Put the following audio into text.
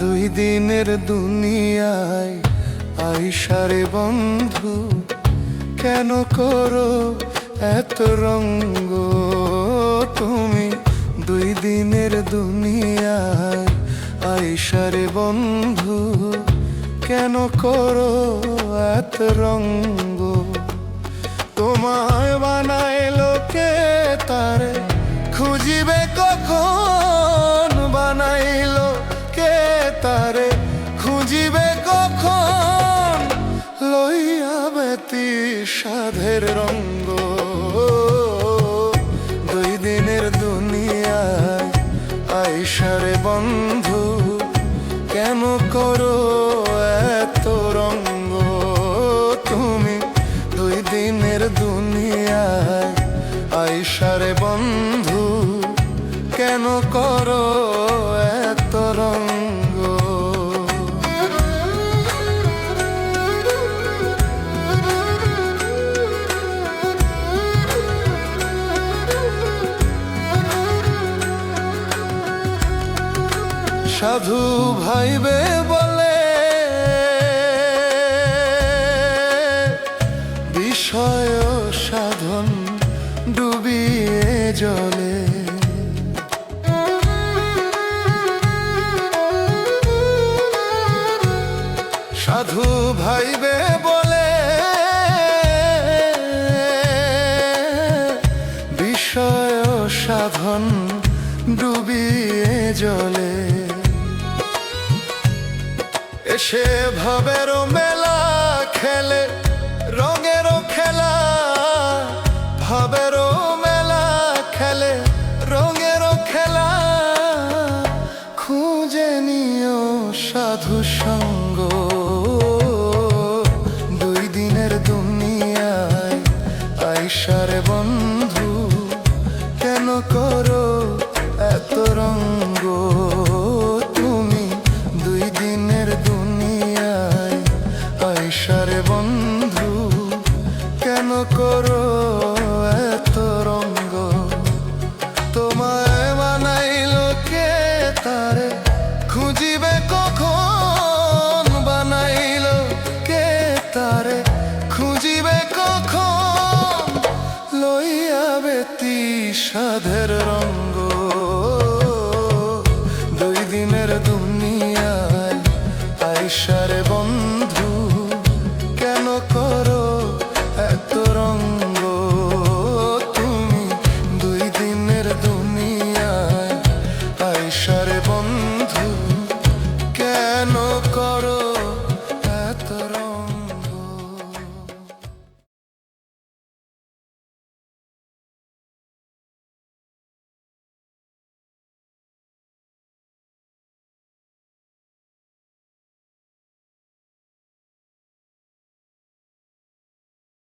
দুই দিনের দুনিয়ায় আইসারে বন্ধু, কেন করো এত রঙ্গ? তুমি দুই দিনের দুনিয়ায় আইসারে বন্ধু, কেন করো এত রঙ্গ? তোমায় বানাইলো কে তারে, খুঁজিবে কখন? বানাইলো কে তারে, খুঁজিবে কখন? লইয়া বেতি সাধের রঙ্গ। দুই দিনের দুনিয়ায় আইসারে বন্ধু, কেন করো এত রঙ্গ? তুমি দুই দিনের দুনিয়ায় আইসারে বন্ধু, কেন করো এত রঙ্গ? সাধু ভাইবে বলে বিষয় সাধন ডুবিয়ে জলে। সাধু ভাইবে বলে বিষয় সাধন ডুবিয়ে জলে। এসে ভাবেরও মেলা খেলে রঙেরও খেলা, ভাবেরও মেলা খেলে রঙেরও খেলা। খুঁজে নিও সাধু সঙ্গ। দুই দিনের দুনিয়ায় আইসারে বন্ধু, কেন করো এত রঙ্গ? তুমি দুই দিনের দুনিয়ায় আইসারে বন্ধু, কেন করো এত রঙ্গ? তোমায় বানাইলো কে তারে, খুঁজিবে কখন? বানাইলো কে তারে, খুঁজিবে কখন? লইয়া বেতি সাধের রঙ্গ।